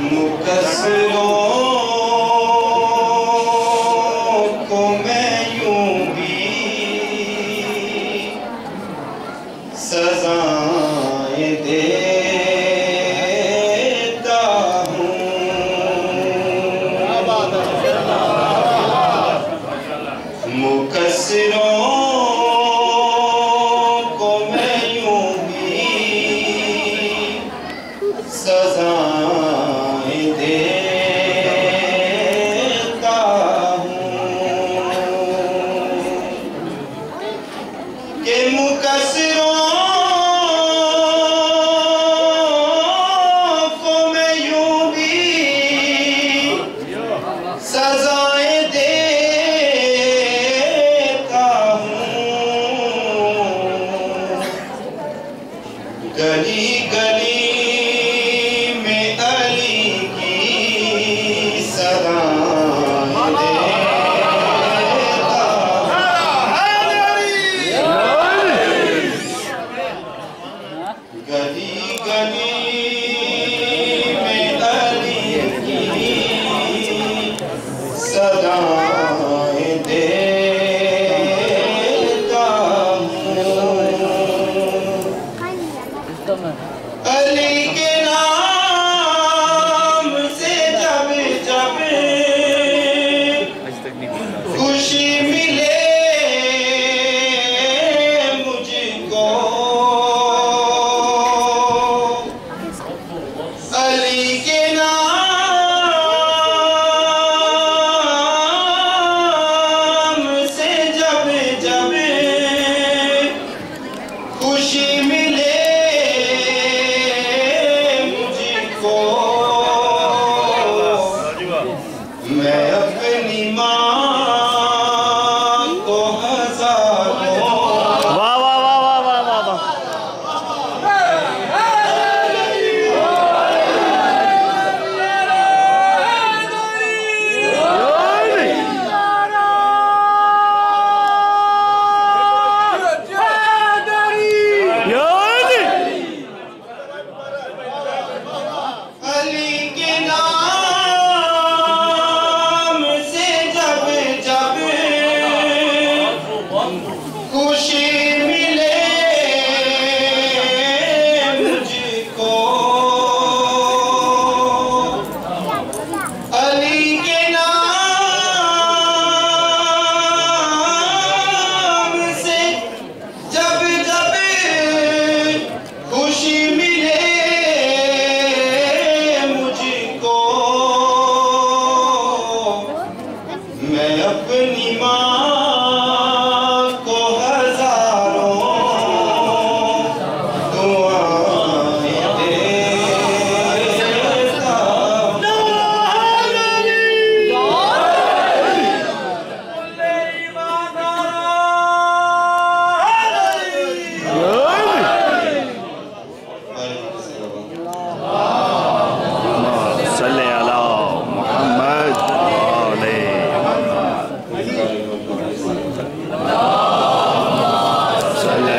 मुकस्सिरों को मैं यूं भी सजाएं देता हूँ। मुकस्सिरों को मैं यूं भी सजाएं देता हूँ कि मुकस्सिरों को मैं यूं भी सजाएं देता हूँ। गली गली गली गली में अली की सदाएं देता हूँ। अली के नाम से जब जब खुशी मिले मैं अपनी माँ को हज़ारों वाह वाह वाह वाह वाह वाह वाह अली के नाम से जब जब खुशी मिले मुझको। अली के नाम से जब जब खुशी मिले मुझको, मैं अपनी माँ को हज़ारों दुआएं देता हूँ। सल्ले अला मोहम्मद सल्ले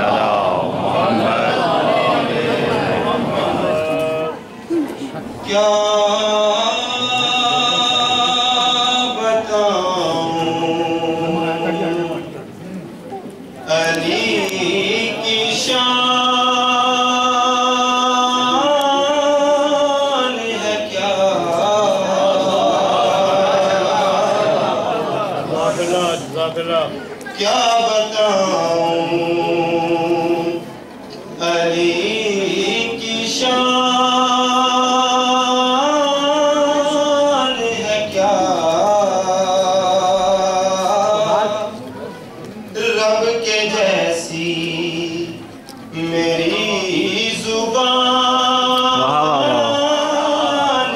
अला क्या अली की शान है क्या, क्या बताऊं अली की शान है क्या। रब के जैसी मेरी जुबान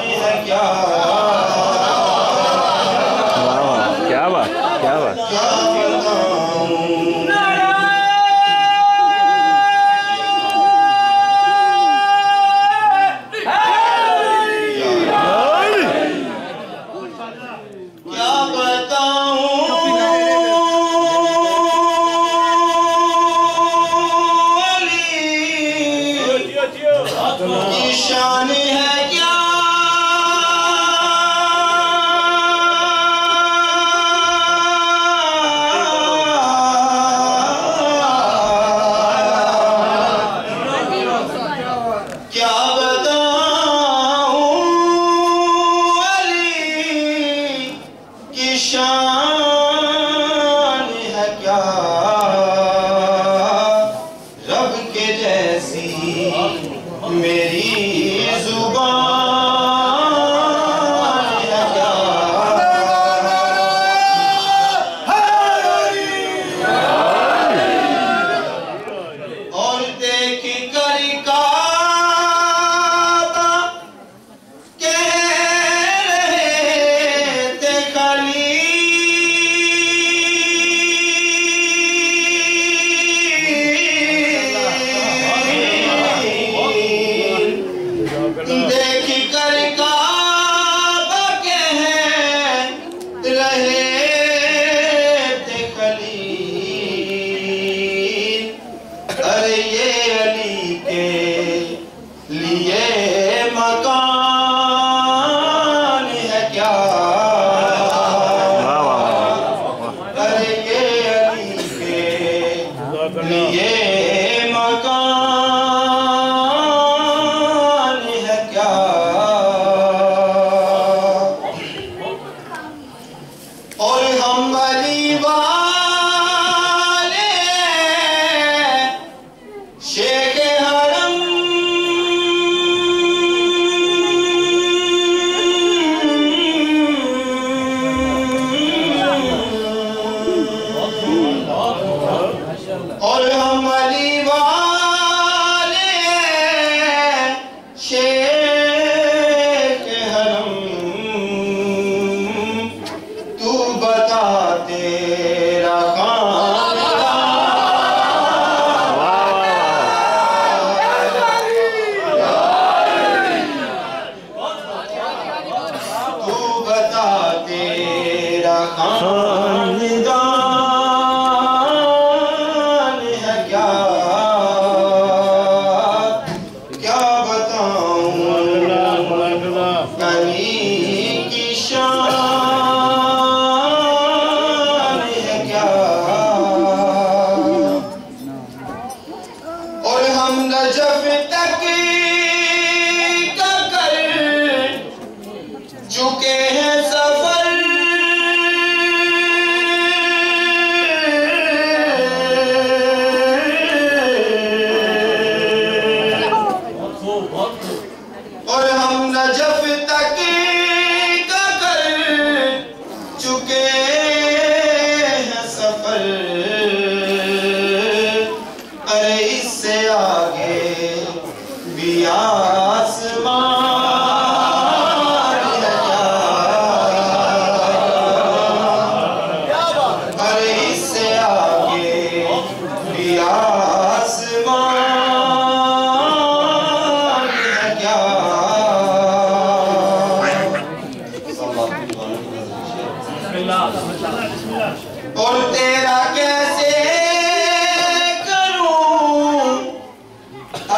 है क्या, क्या बात क्या बात। क्या बताऊं खानदान है क्या क्या बताऊं अली की शान है क्या। और हम नजफ तक का कर चुके हैं सफर। और हम नजफ तक का कर चुके हैं सफर। अरे इससे आगे भी आसमान है क्या। अरे इससे आगे भी आसमान है क्या। और तेरा कैसे करूं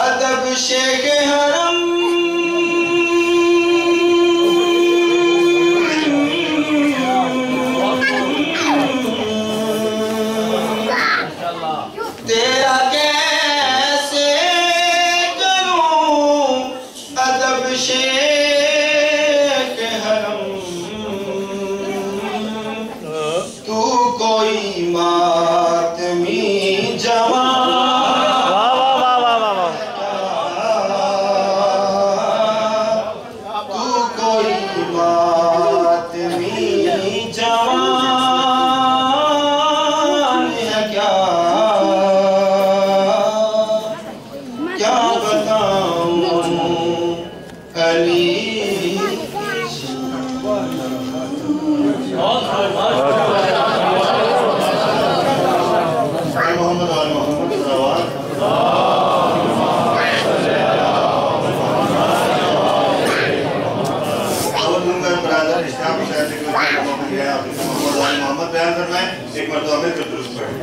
अदब शेख हरम। तेरा कैसे करूं अदब शेख हरम। तू कोई मातमी जवान तू कोई मातमी जवान है क्या क्या बताऊं अली। मोहम्मद और मोहम्मद सवाल ब्रदर इस्लाम शायद मोहम्मद बयान करना है। एक मरतबा में दुरुस्त पढ़ें।